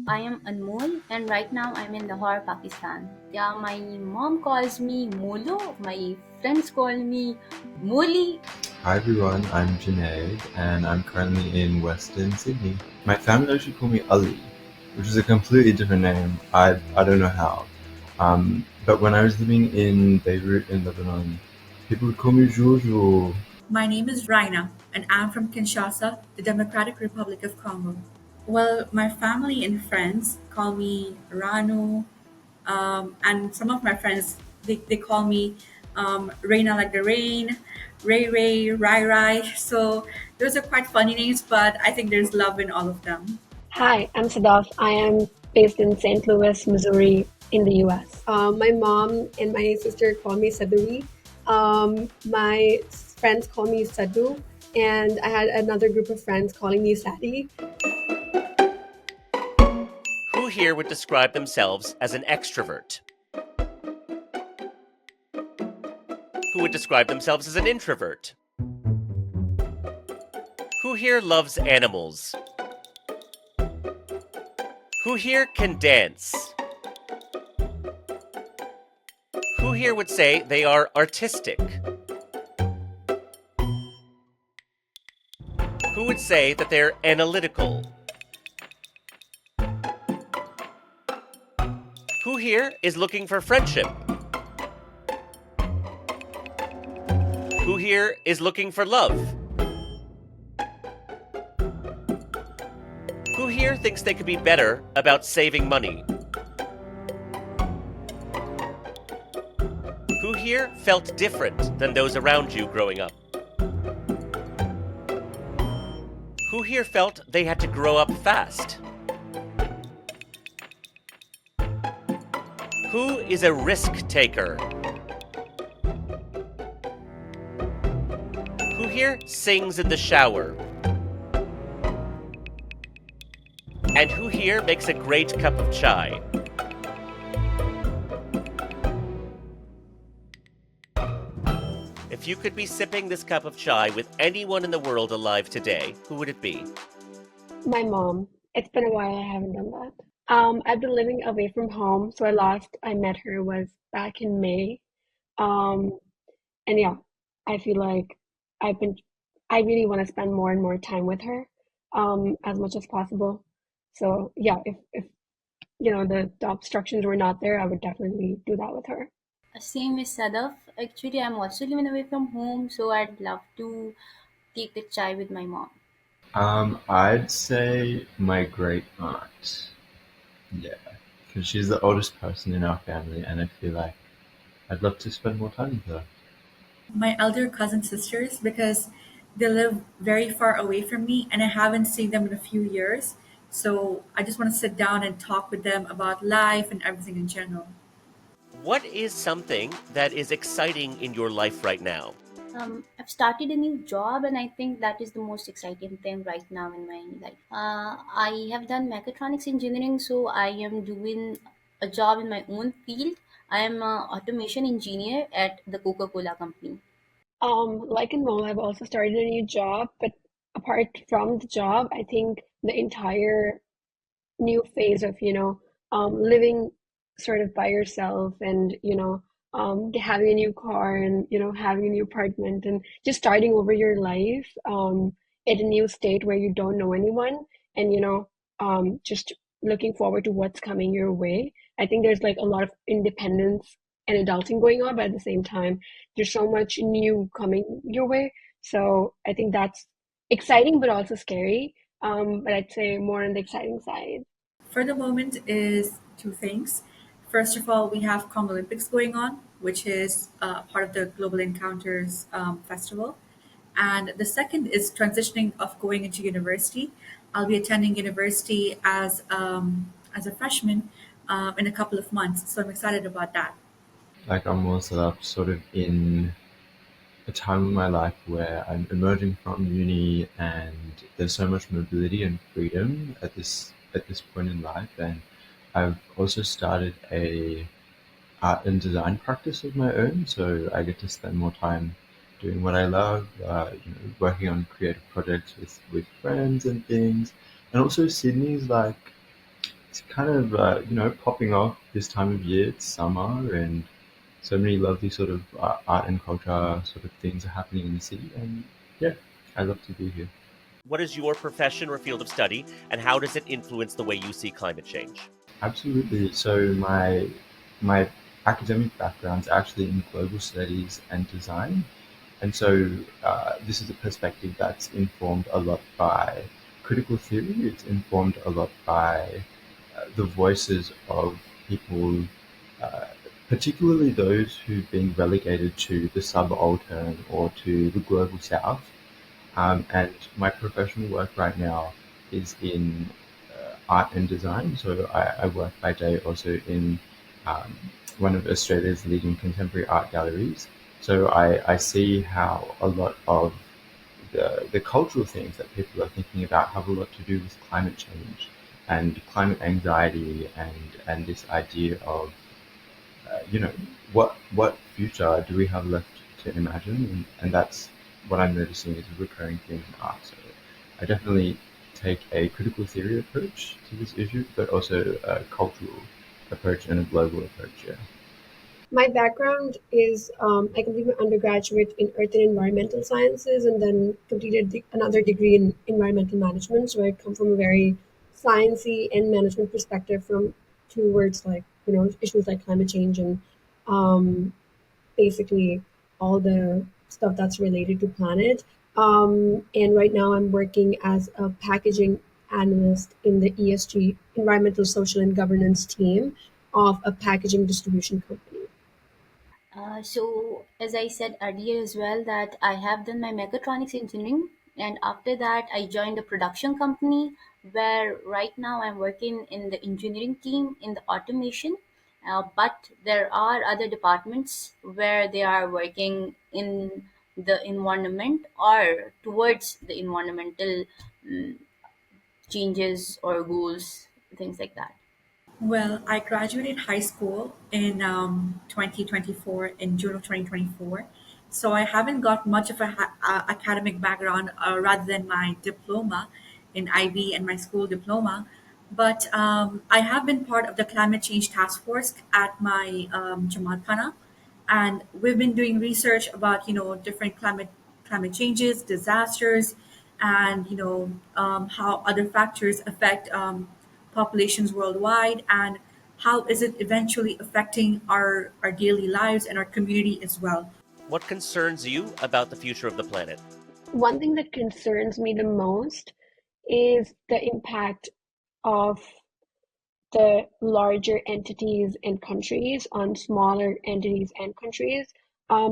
I am Anmol and right now I'm in Lahore, Pakistan. Yeah, my mom calls me Molo, my friends call me Moli. Hi everyone, I'm Junnade and I'm currently in Western Sydney. My family actually call me Ali, which is a completely different name. I don't know how. But when I was living in Beirut in Lebanon, people would call me Jojo. My name is Raina, and I'm from Kinshasa, the Democratic Republic of Congo. Well, my family and friends call me Ranu, and some of my friends they call me Raina like the rain, Ray Rai. So those are quite funny names, but I think there's love in all of them. Hi, I'm Sadaf. I am based in St. Louis, Missouri, in the US. My mom and my sister call me Saduri. My friends call me Sadu. And I had another group of friends calling me Sadi. Who here would describe themselves as an extrovert? Who would describe themselves as an introvert? Who here loves animals? Who here can dance? Who here would say they are artistic? Who would say that they're analytical? Who here is looking for friendship? Who here is looking for love? Who here thinks they could be better about saving money? Who here felt different than those around you growing up? Who here felt they had to grow up fast? Who is a risk taker? Who here sings in the shower? And who here makes a great cup of chai? If you could be sipping this cup of chai with anyone in the world alive today, who would it be? My mom. It's been a while I haven't done that. I've been living away from home, so I met her was back in May. Um, and yeah, I feel like I've been, I really want to spend more and more time with her, as much as possible. So yeah, if the obstructions were not there, I would definitely do that with her. Same with Sadaf. Actually, I'm also living away from home, so I'd love to take the chai with my mom. I'd say my great aunt. Yeah, because she's the oldest person in our family and I feel like I'd love to spend more time with her. My elder cousin sisters because they live very far away from me and I haven't seen them in a few years. So I just want to sit down and talk with them about life and everything in general. What is something that is exciting in your life right now? I've started a new job, and I think that is the most exciting thing right now in my life. I have done mechatronics engineering, so I am doing a job in my own field. I am an automation engineer at the Coca-Cola company. Like in Mole, I've also started a new job, but apart from the job, I think the entire new phase of living sort of by yourself and having a new car and having a new apartment and just starting over your life at a new state where you don't know anyone and just looking forward to what's coming your way. I think there's like a lot of independence and adulting going on, but at the same time there's so much new coming your way. So I think that's exciting but also scary, but I'd say more on the exciting side. For the moment is two things. First of all, we have Congo Olympics going on, which is part of the Global Encounters Festival. And the second is transitioning of going into university. I'll be attending university as a freshman in a couple of months. So I'm excited about that. Like I'm also sort of in a time in my life where I'm emerging from uni and there's so much mobility and freedom at this point in life, and I've also started a art and design practice of my own, so I get to spend more time doing what I love, working on creative projects with friends and things. And also it's kind of popping off this time of year. It's summer, and so many lovely sort of art and culture sort of things are happening in the city. And yeah, I love to be here. What is your profession or field of study, and how does it influence the way you see climate change? Absolutely. So my academic background is actually in global studies and design, and so this is a perspective that's informed a lot by critical theory. It's informed a lot by the voices of people, uh, particularly those who've been relegated to the subaltern or to the global south. And my professional work right now is in art and design. So I work by day also in um, one of Australia's leading contemporary art galleries. So I see how a lot of the cultural things that people are thinking about have a lot to do with climate change and climate anxiety and this idea of you know, what future do we have left to imagine? And that's what I'm noticing is a recurring theme in art. So I definitely take a critical theory approach to this issue, but also a cultural approach and a global approach. Yeah. My background is I completed my undergraduate in earth and environmental sciences and then completed another degree in environmental management. So I come from a very sciencey and management perspective from towards like, issues like climate change and um, basically all the stuff that's related to planet. And right now I'm working as a packaging analyst in the ESG, environmental, social, and governance team of a packaging distribution company. So, as I said earlier as well, that I have done my mechatronics engineering, and after that, I joined a production company where right now I'm working in the engineering team in the automation. But there are other departments where they are working in the environment or towards the environmental changes or goals, things like that. Well, I graduated high school in 2024, in June of 2024. So I haven't got much of a academic background rather than my diploma in IB and my school diploma. But I have been part of the climate change task force at my Jamaat Khana, and we've been doing research about different climate changes, disasters, and how other factors affect populations worldwide, and how is it eventually affecting our daily lives and our community as well. What concerns you about the future of the planet? One thing that concerns me the most is the impact of the larger entities and countries on smaller entities and countries.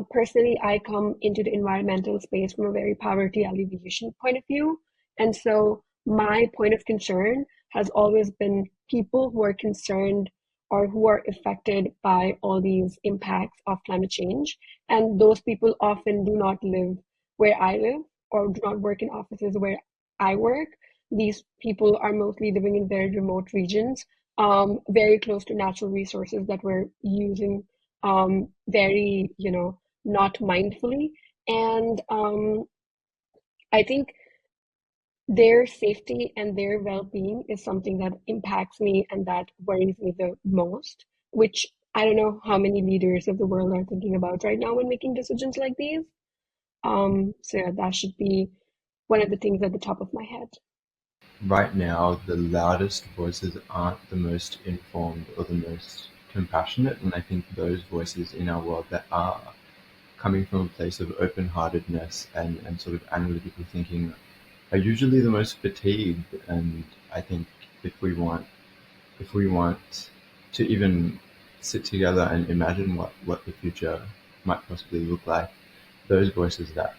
Personally, I come into the environmental space from a very poverty alleviation point of view. And so my point of concern has always been people who are concerned or who are affected by all these impacts of climate change. And those people often do not live where I live or do not work in offices where I work. These people are mostly living in very remote regions, very close to natural resources that we're using very, not mindfully. And I think their safety and their well-being is something that impacts me and that worries me the most, which I don't know how many leaders of the world are thinking about right now when making decisions like these. So yeah, that should be one of the things at the top of my head. Right now, the loudest voices aren't the most informed or the most compassionate, and I think those voices in our world that are coming from a place of open-heartedness and sort of analytical thinking are usually the most fatigued. And I think if we want if we want to even sit together and imagine what the future might possibly look like, those voices that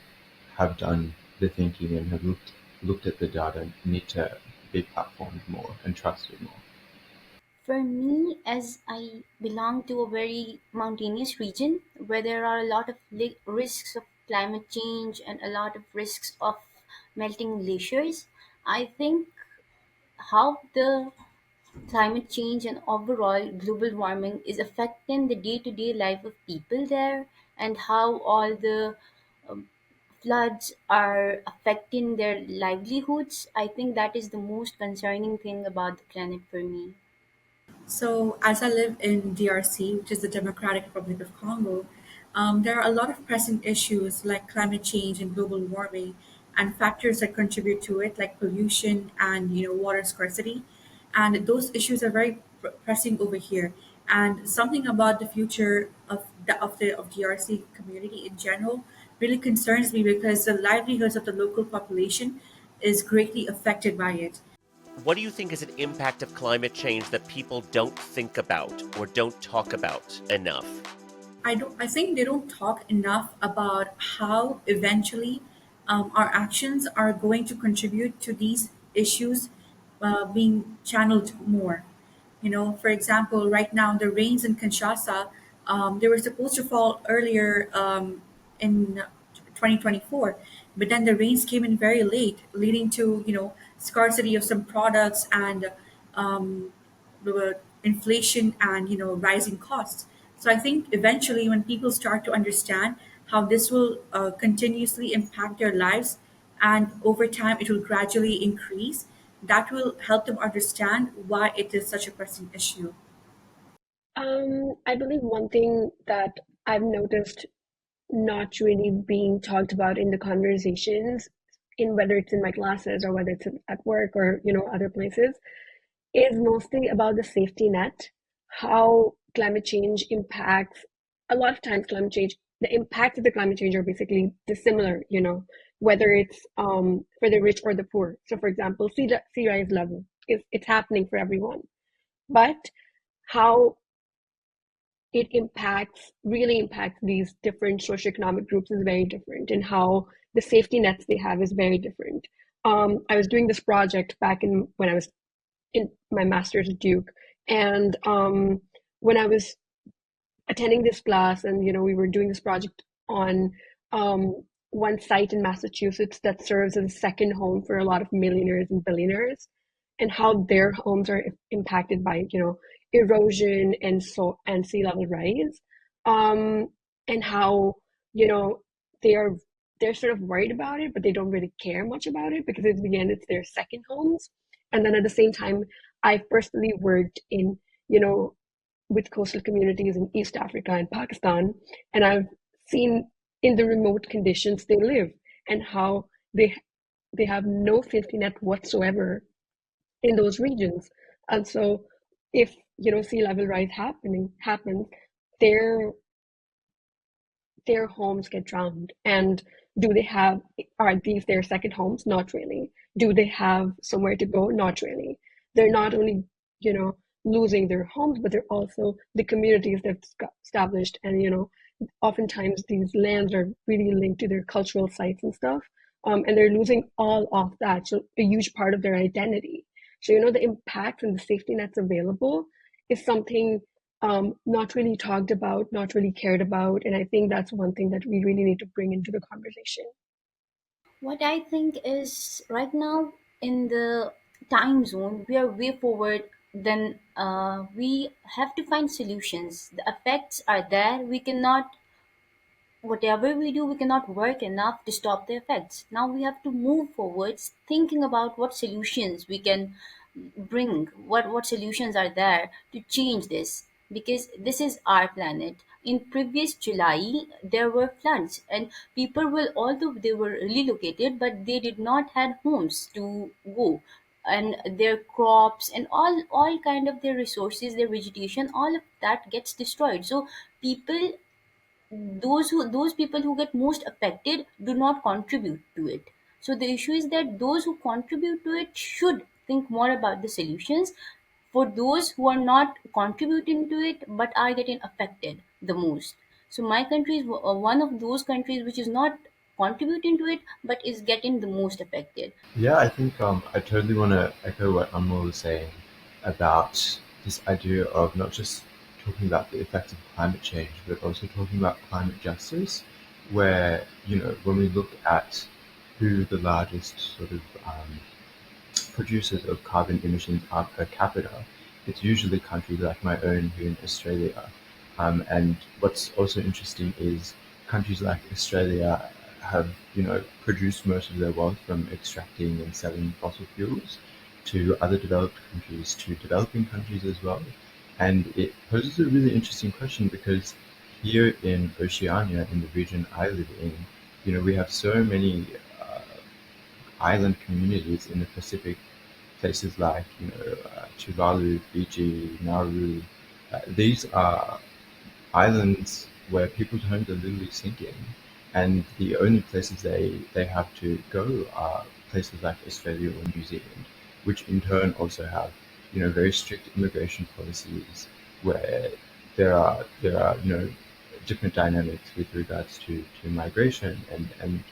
have done the thinking and have looked at the data need to be platformed more and trusted more. For me, as I belong to a very mountainous region where there are a lot of risks of climate change and a lot of risks of melting glaciers, I think how the climate change and overall global warming is affecting the day to day life of people there, and how all the floods are affecting their livelihoods. I think that is the most concerning thing about the planet for me. So, as I live in DRC, which is the Democratic Republic of Congo, there are a lot of pressing issues like climate change and global warming, and factors that contribute to it, like pollution and water scarcity. And those issues are very pressing over here. And something about the future of DRC community in general really concerns me because the livelihoods of the local population is greatly affected by it. What do you think is an impact of climate change that people don't think about or don't talk about enough? I think they don't talk enough about how eventually our actions are going to contribute to these issues being channeled more. For example, right now the rains in Kinshasa, they were supposed to fall earlier in 2024, but then the rains came in very late, leading to scarcity of some products and the inflation and rising costs. So I think eventually when people start to understand how this will continuously impact their lives and over time it will gradually increase, that will help them understand why it is such a pressing issue. I believe one thing that I've noticed not really being talked about in the conversations, in whether it's in my classes or whether it's at work or other places, is mostly about the safety net, how climate change impacts. A lot of times, climate change, the impacts of the climate change are basically dissimilar. Whether it's for the rich or the poor. So, for example, sea rise level is it's happening for everyone, but how it really impacts these different socioeconomic groups is very different, and how the safety nets they have is very different. I was doing this project back in when I was in my master's at Duke, and when I was attending this class, and we were doing this project on um, one site in Massachusetts that serves as a second home for a lot of millionaires and billionaires, and how their homes are impacted by erosion and sea level rise, um, and how you know they are they're sort of worried about it, but they don't really care much about it because in the end it's their second homes. And then at the same time, I've personally worked in you know with coastal communities in East Africa and Pakistan, and I've seen in the remote conditions they live and how they they have no safety net whatsoever in those regions. And so if sea level rise happening happens, their their homes get drowned. And do they have are these their second homes? Not really. Do they have somewhere to go? Not really. They're not only you know losing their homes, but they're also the communities they've established. And oftentimes these lands are really linked to their cultural sites and stuff, and they're losing all of that, so a huge part of their identity. So the impact and the safety nets available is something not really talked about, not really cared about. And I think that's one thing that we really need to bring into the conversation. What I think is right now in the time zone, we are way forward. Then we have to find solutions. The effects are there. We cannot, whatever we do, we cannot work enough to stop the effects. Now we have to move forwards, thinking about what solutions we can bring, what solutions are there to change this, because this is our planet. In previous July, there were floods, and people were, although they were relocated, but they did not had homes to go, and their crops and all kind of their resources, their vegetation, all of that gets destroyed. So people, those people who get most affected do not contribute to it. So the issue is that those who contribute to it should think more about the solutions for those who are not contributing to it but are getting affected the most. So my country is one of those countries which is not contributing to it but is getting the most affected. Yeah, I think I totally want to echo what Anmol was saying about this idea of not just talking about the effects of climate change, but also talking about climate justice, where, when we look at who the largest sort of producers of carbon emissions are per capita, it's usually countries like my own here in Australia. And what's also interesting is countries like Australia have, produced most of their wealth from extracting and selling fossil fuels to other developed countries, to developing countries as well. And it poses a really interesting question because here in Oceania, in the region I live in, we have so many island communities in the Pacific, places like Tuvalu, Fiji, Nauru. These are islands where people's homes are literally sinking, and the only places they have to go are places like Australia or New Zealand, which in turn also have very strict immigration policies where there are different dynamics with regards to migration and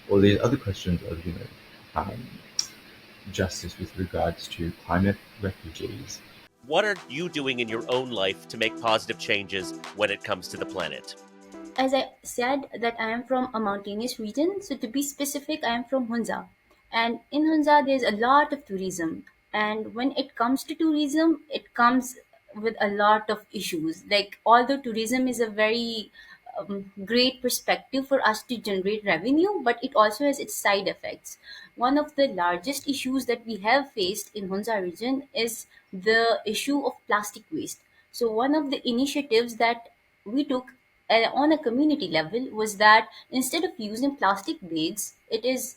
all these other questions of um, justice with regards to climate refugees. What are you doing in your own life to make positive changes when it comes to the planet? As I said that I am from a mountainous region, so to be specific, I am from Hunza. And in Hunza, there's a lot of tourism. And when it comes to tourism, it comes with a lot of issues. Like, although tourism is a very great perspective for us to generate revenue, but it also has its side effects. One of the largest issues that we have faced in Hunza region is the issue of plastic waste. So one of the initiatives that we took on a community level was that instead of using plastic bags, it is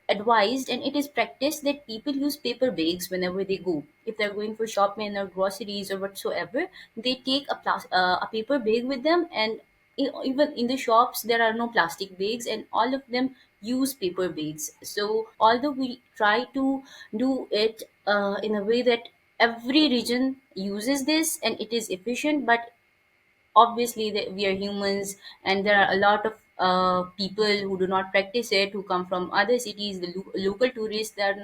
advised and it is practiced that people use paper bags whenever they go. If they're going for shopping or groceries or whatsoever, they take a paper bag with them, and even in the shops there are no plastic bags, and all of them use paper bags. So although we try to do it in a way that every region uses this and it is efficient, but obviously we are humans and there are a lot of people who do not practice it, who come from other cities. The local tourists, they're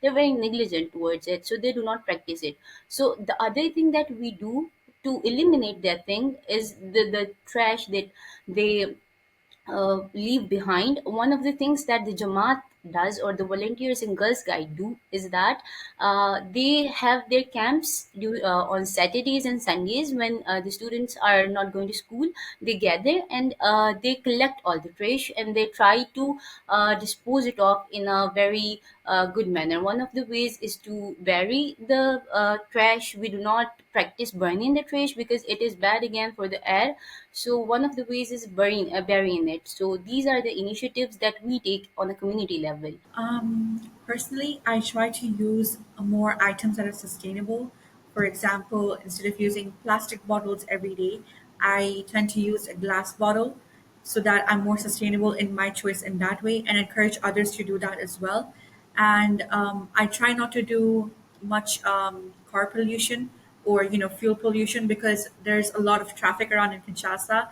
very negligent towards it, so they do not practice it. So the other thing that we do to eliminate that thing is the trash that they leave behind. One of the things that the Jamaat does, or the volunteers in Girls Guide do, is that they have their camps on Saturdays and Sundays when the students are not going to school. They gather and they collect all the trash and they try to dispose it off in a very good manner. One of the ways is to bury the trash. We do not practice burning the trash because it is bad again for the air. So one of the ways is burying it. So these are the initiatives that we take on a community level. Personally, I try to use more items that are sustainable. For example, instead of using plastic bottles every day, I tend to use a glass bottle so that I'm more sustainable in my choice in that way and encourage others to do that as well. And I try not to do much car pollution or fuel pollution because there's a lot of traffic around in Kinshasa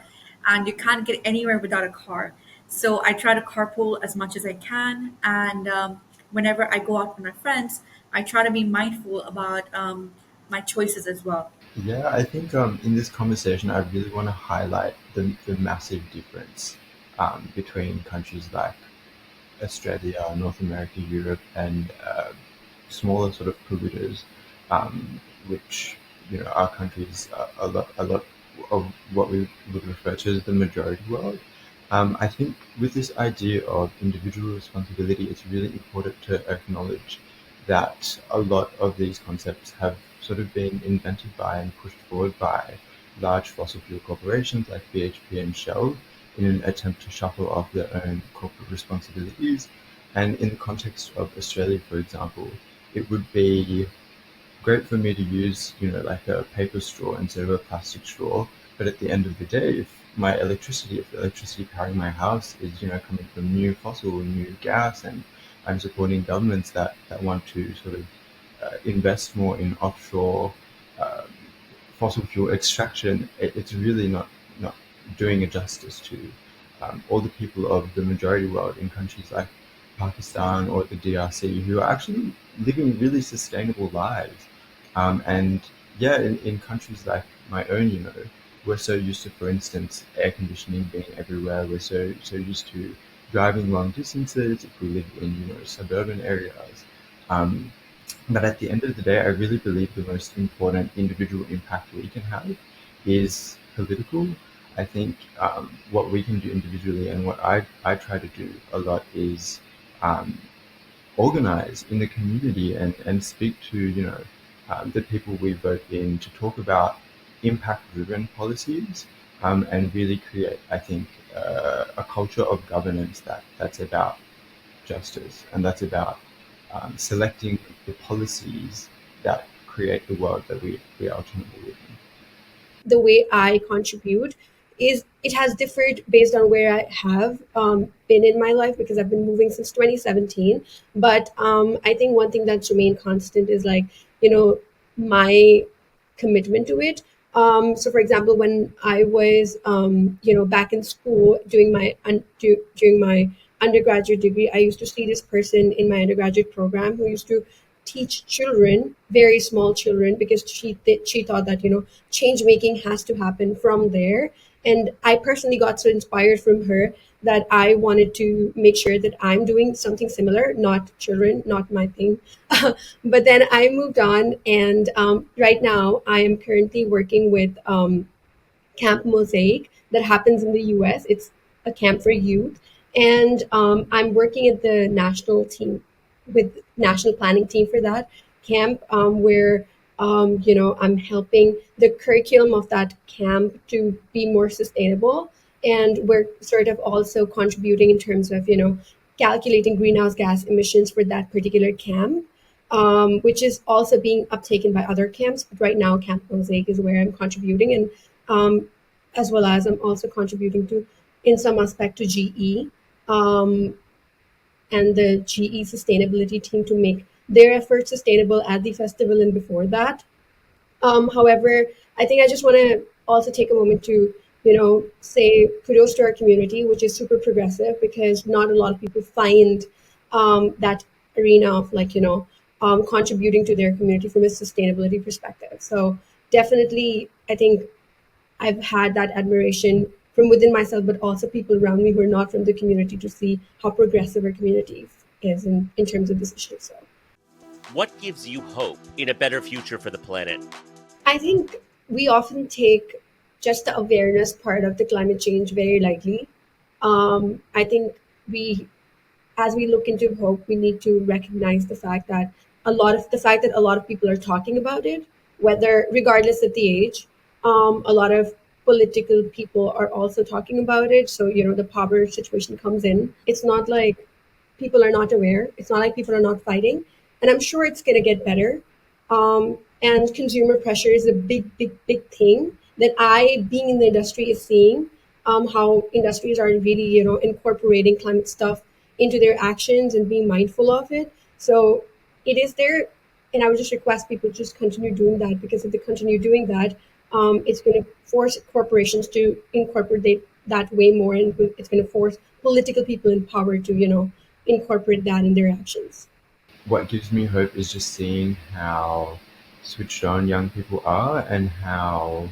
and you can't get anywhere without a car. So I try to carpool as much as I can, and whenever I go out with my friends, I try to be mindful about my choices as well. Yeah, I think in this conversation, I really want to highlight the massive difference between countries like Australia, North America, Europe, and smaller sort of polluters, which our countries a lot of what we would refer to as the majority world. I think with this idea of individual responsibility, it's really important to acknowledge that a lot of these concepts have sort of been invented by and pushed forward by large fossil fuel corporations like BHP and Shell in an attempt to shuffle off their own corporate responsibilities. And in the context of Australia, for example, it would be great for me to use, like a paper straw instead of a plastic straw. But at the end of the day, if the electricity powering my house is, coming from new gas, and I'm supporting governments that want to sort of invest more in offshore uh, fossil fuel extraction, it's really not doing a justice to all the people of the majority world in countries like Pakistan or the DRC who are actually living really sustainable lives. And yeah, in countries like my own, we're so used to, for instance, air conditioning being everywhere. We're so used to driving long distances if we live in, suburban areas. Um, but at the end of the day, I really believe the most important individual impact we can have is political. I think what we can do individually and what I try to do a lot is um, organize in the community and speak to, the people we vote in to talk about impact-driven policies, and really create, I think, a culture of governance that's about justice, and that's about selecting the policies that create the world that we ultimately live in. The way I contribute is it has differed based on where I have been in my life because I've been moving since 2017. But I think one thing that's remained constant is like, my commitment to it. So, for example, when I was, back in school doing during my undergraduate degree, I used to see this person in my undergraduate program who used to teach children, very small children, because she thought that change making has to happen from there. And I personally got so inspired from her that I wanted to make sure that I'm doing something similar, not children, not my thing. But then I moved on, and right now I am currently working with Camp Mosaic that happens in the US. It's a camp for youth. And I'm working at the national team with national planning team for that camp, where I'm helping the curriculum of that camp to be more sustainable. And we're sort of also contributing in terms of calculating greenhouse gas emissions for that particular camp, which is also being uptaken by other camps. But right now, Camp Mosaic is where I'm contributing, and as well as I'm also contributing to, in some aspect, to GE, um, and the GE sustainability team to make their efforts sustainable at the festival and before that. However, I think I just want to also take a moment to, say kudos to our community, which is super progressive because not a lot of people find that arena of like, contributing to their community from a sustainability perspective. So definitely, I think I've had that admiration from within myself, but also people around me who are not from the community to see how progressive our community is in terms of this issue. So What gives you hope in a better future for the planet? I think we often take just the awareness part of the climate change very lightly. I think we as we look into hope, we need to recognize the fact that a lot of people are talking about it, whether regardless of the age. A lot of political people are also talking about it. So the power situation comes in. It's not like people are not aware. It's not like people are not fighting, and I'm sure it's gonna get better. And consumer pressure is a big, big, big thing that I, being in the industry, is seeing how industries are really, incorporating climate stuff into their actions and being mindful of it. So it is there, and I would just request people to just continue doing that because if they continue doing that, it's going to force corporations to incorporate that way more, and it's going to force political people in power to, incorporate that in their actions. What gives me hope is just seeing how switched on young people are, and how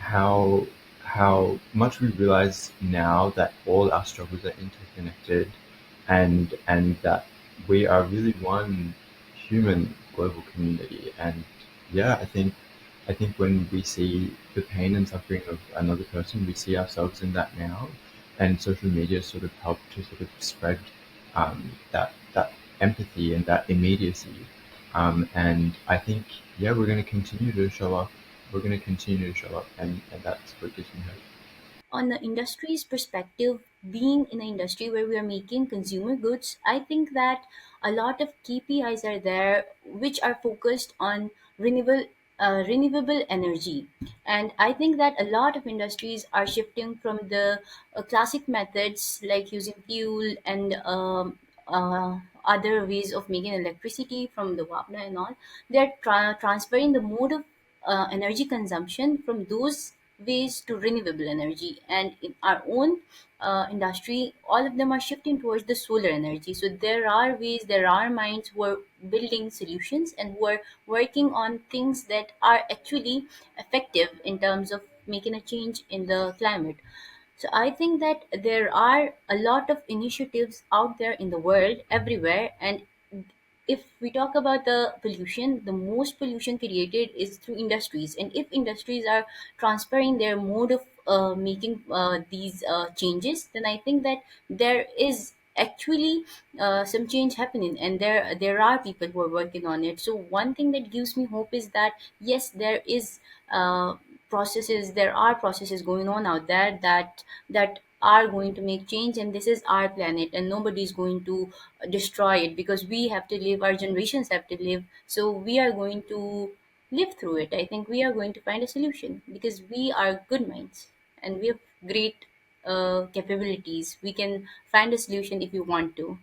how much we realize now that all our struggles are interconnected, and that we are really one human global community. And yeah, I think when we see the pain and suffering of another person, we see ourselves in that now, and social media sort of help to sort of spread that empathy and that immediacy. And I think, yeah, we're going to continue to show up. We're going to continue to show up, and that's what gives me hope. On the industry's perspective, being in an industry where we are making consumer goods, I think that a lot of KPIs are there which are focused on renewable energy, and I think that a lot of industries are shifting from the classic methods like using fuel and other ways of making electricity from the water and all. They're transferring the mode of energy consumption from those ways to renewable energy. And in our own industry, all of them are shifting towards the solar energy. So there are minds who are building solutions and who are working on things that are actually effective in terms of making a change in the climate. So I think that there are a lot of initiatives out there in the world everywhere. And if we talk about the pollution, the most pollution created is through industries. And if industries are transferring their mode of making these changes, then I think that there is actually some change happening, and there are people who are working on it. So one thing that gives me hope is that yes, there is processes, there are processes going on out there that are going to make change, and this is our planet and nobody is going to destroy it, because we have to live, our generations have to live, so we are going to live through it. I think we are going to find a solution because we are good minds and we have great capabilities. We can find a solution if you want to.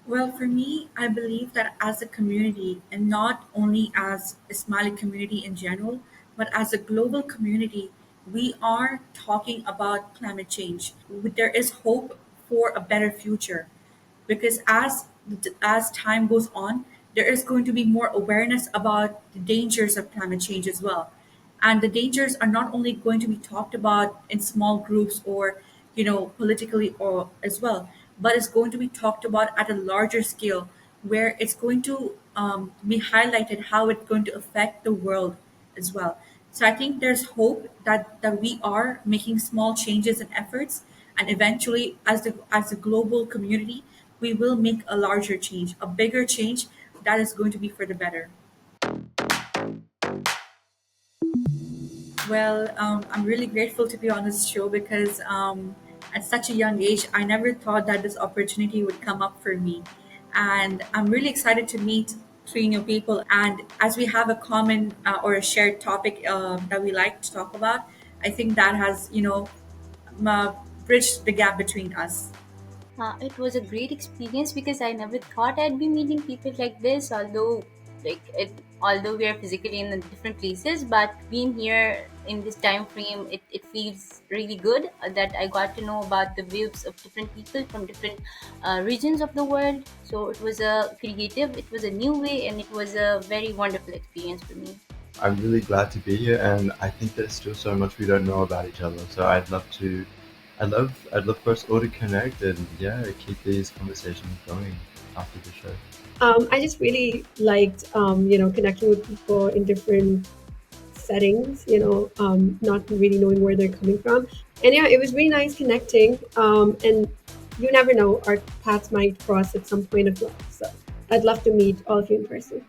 Well, for me, I believe that as a community, and not only as a Ismaili community in general, but as a global community, we are talking about climate change. There is hope for a better future, because as time goes on, there is going to be more awareness about the dangers of climate change as well, and the dangers are not only going to be talked about in small groups or politically or as well, but it's going to be talked about at a larger scale, where it's going to be highlighted how it's going to affect the world as well. So I think there's hope that we are making small changes and efforts, and eventually, as a global community, we will make a larger change, a bigger change that is going to be for the better. Well, I'm really grateful to be on this show because at such a young age, I never thought that this opportunity would come up for me. And I'm really excited to meet three new people. And as we have a common or a shared topic that we like to talk about, I think that has, uh, bridged the gap between us. It was a great experience because I never thought I'd be meeting people like this. Although we are physically in different places, but being here in this time frame, it feels really good that I got to know about the views of different people from different regions of the world. So it was a creative, it was a new way, and it was a very wonderful experience for me. I'm really glad to be here, and I think there's still so much we don't know about each other. So I'd love for us all to connect and yeah, keep these conversations going after the show. I just really liked, connecting with people in different settings, not really knowing where they're coming from. And yeah, it was really nice connecting. And you never know, our paths might cross at some point of life. So I'd love to meet all of you in person.